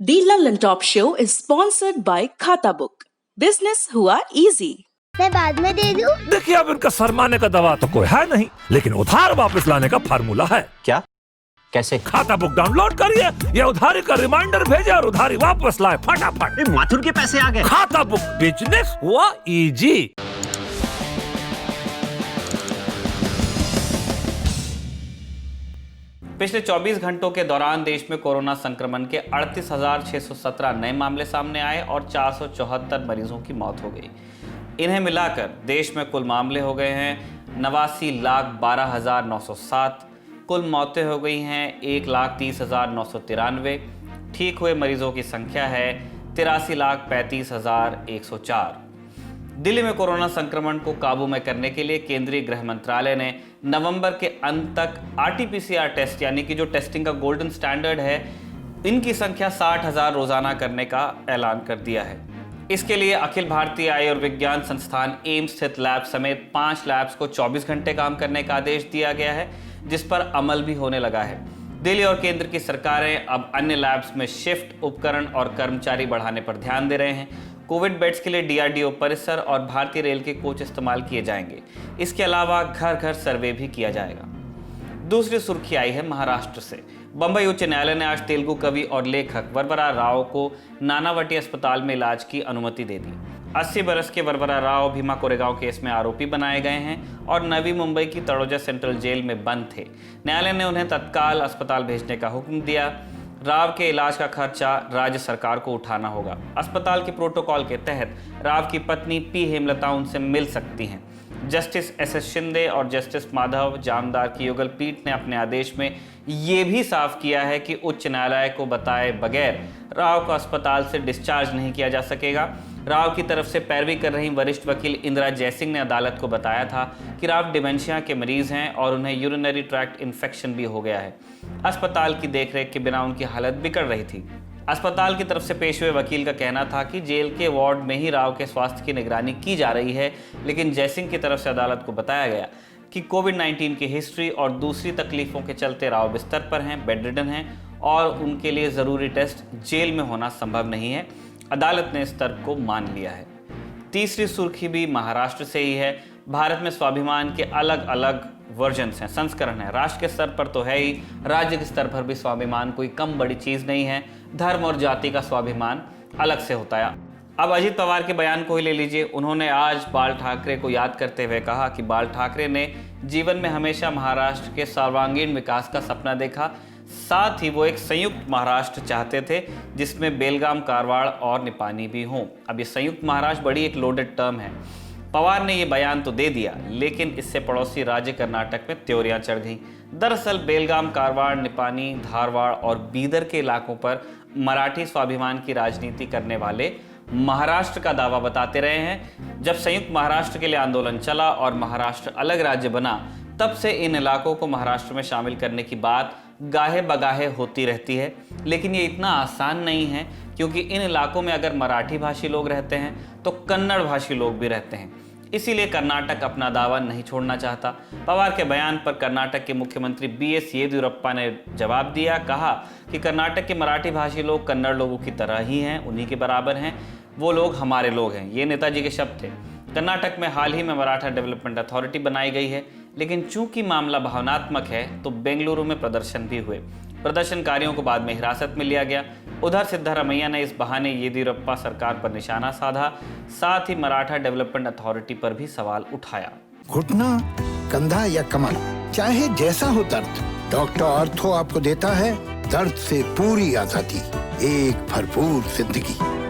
The London Top Show is sponsored by Khata Book. Business हुआ easy. मैं बाद में दे दूं? देखिए, अब इनका सरमाने का दवा तो कोई है नहीं, लेकिन उधार वापस लाने का फार्मूला है। क्या? कैसे? खाता बुक डाउनलोड करिए, ये उधारी का रिमाइंडर भेजे और उधारी वापस लाए फटाफट। माथुर के पैसे आ गए। खाता बुक, बिजनेस हुआ इजी। पिछले 24 घंटों के दौरान देश में कोरोना संक्रमण के 38,617 नए मामले सामने आए और 474 मरीजों की मौत हो गई। इन्हें मिलाकर देश में कुल मामले हो गए हैं 89,12,907। कुल मौतें हो गई हैं 1,30,993। ठीक हुए मरीजों की संख्या है 83,35,104। दिल्ली में कोरोना संक्रमण को काबू में करने के लिए केंद्रीय गृह मंत्रालय ने नवंबर के अंत तक RT-PCR टेस्ट यानी कि जो टेस्टिंग का गोल्डन स्टैंडर्ड है, इनकी संख्या 60,000 रोजाना करने का ऐलान कर दिया है। इसके लिए अखिल भारतीय आयुर्विज्ञान संस्थान एम्स स्थित लैब समेत 5 लैब्स को 24 घंटे काम करने का आदेश दिया गया है, जिस पर अमल भी होने लगा है। दिल्ली और केंद्र की सरकारें अब अन्य लैब्स में शिफ्ट, उपकरण और कर्मचारी बढ़ाने पर ध्यान दे रहे हैं। कोविड बेड्स के लिए DRDO परिसर और भारतीय रेल के कोच इस्तेमाल किए जाएंगे। इसके अलावा घर घर सर्वे भी किया जाएगा। दूसरी सुर्खी आई है महाराष्ट्र से। बंबई उच्च न्यायालय ने आज तेलुगु कवि और लेखक वरवरा राव को नानावटी अस्पताल में इलाज की अनुमति दे दी। 80 बरस के वरवरा राव भीमा कोरेगांव केस में आरोपी बनाए गए हैं और नवी मुंबई की तड़ोजा सेंट्रल जेल में बंद थे। न्यायालय ने उन्हें तत्काल अस्पताल भेजने का हुक्म दिया। राव के इलाज का खर्चा राज्य सरकार को उठाना होगा। अस्पताल के प्रोटोकॉल के तहत राव की पत्नी P हेमलता उनसे मिल सकती हैं। जस्टिस SS शिंदे और जस्टिस माधव जामदार की युगल पीठ ने अपने आदेश में ये भी साफ किया है कि उच्च न्यायालय को बताए बगैर राव को अस्पताल से डिस्चार्ज नहीं किया जा सकेगा। राव की तरफ से पैरवी कर रही वरिष्ठ वकील इंदिरा जयसिंह ने अदालत को बताया था कि राव डिमेंशिया के मरीज हैं और उन्हें यूरिनरी ट्रैक्ट इन्फेक्शन भी हो गया है। अस्पताल की देखरेख के बिना उनकी हालत बिगड़ रही थी। अस्पताल की तरफ से पेश हुए वकील का कहना था कि जेल के वार्ड में ही राव के स्वास्थ्य की निगरानी की जा रही है, लेकिन जयसिंह की तरफ से अदालत को बताया गया कि कोविड-19 की हिस्ट्री और दूसरी तकलीफों के चलते राव बिस्तर पर हैं, बेडरिडन हैं और उनके लिए ज़रूरी टेस्ट जेल में होना संभव नहीं है। अदालत ने इस तर्क को मान लिया है। तीसरी सुर्खी भी महाराष्ट्र से ही है। भारत में स्वाभिमान के अलग अलग वर्जन्स हैं, संस्करण हैं। राष्ट्र के स्तर पर तो है ही, राज्य के स्तर पर भी स्वाभिमान कोई कम बड़ी चीज़ नहीं है। धर्म और जाति का स्वाभिमान अलग से होता है। अब अजित पवार के बयान को ही ले लीजिए। उन्होंने आज बाल ठाकरे को याद करते हुए कहा कि बाल ठाकरे ने जीवन में हमेशा महाराष्ट्र के सर्वांगीण विकास का सपना देखा। साथ ही वो एक संयुक्त महाराष्ट्र चाहते थे जिसमें बेलगाम, कारवाड़ और निपानी भी हों। अब ये संयुक्त महाराष्ट्र बड़ी एक लोडेड टर्म है। पवार ने ये बयान तो दे दिया, लेकिन इससे पड़ोसी राज्य कर्नाटक में त्योरियां चढ़ गईं। दरअसल बेलगाम, कारवाड़, निपानी, धारवाड़ और बीदर के इलाकों पर मराठी स्वाभिमान की राजनीति करने वाले महाराष्ट्र का दावा बताते रहे हैं। जब संयुक्त महाराष्ट्र के लिए आंदोलन चला और महाराष्ट्र अलग राज्य बना, तब से इन इलाकों को महाराष्ट्र में शामिल करने की बात गाहे बगाहे होती रहती है। लेकिन ये इतना आसान नहीं है, क्योंकि इन इलाकों में अगर मराठी भाषी लोग रहते हैं तो कन्नड़ भाषी लोग भी रहते हैं। इसीलिए कर्नाटक अपना दावा नहीं छोड़ना चाहता। पवार के बयान पर कर्नाटक के मुख्यमंत्री BS येदियुरप्पा ने जवाब दिया। कहा कि कर्नाटक के मराठी भाषी लोग कन्नड़ लोगों की तरह ही हैं, उन्हीं के बराबर हैं। वो लोग हमारे लोग हैं। ये नेताजी के शब्द थे। कर्नाटक में हाल ही में मराठा डेवलपमेंट अथॉरिटी बनाई गई है, लेकिन चूंकि मामला भावनात्मक है तो बेंगलुरु में प्रदर्शन भी हुए। प्रदर्शनकारियों को बाद में हिरासत में लिया गया। उधर सिद्धारमैया ने इस बहाने येदियुरप्पा सरकार पर निशाना साधा। साथ ही मराठा डेवलपमेंट अथॉरिटी पर भी सवाल उठाया। घुटना, कंधा या कमर, चाहे जैसा हो दर्द, डॉक्टर ऑर्थो आपको देता है दर्द से पूरी आजादी, एक भरपूर जिंदगी।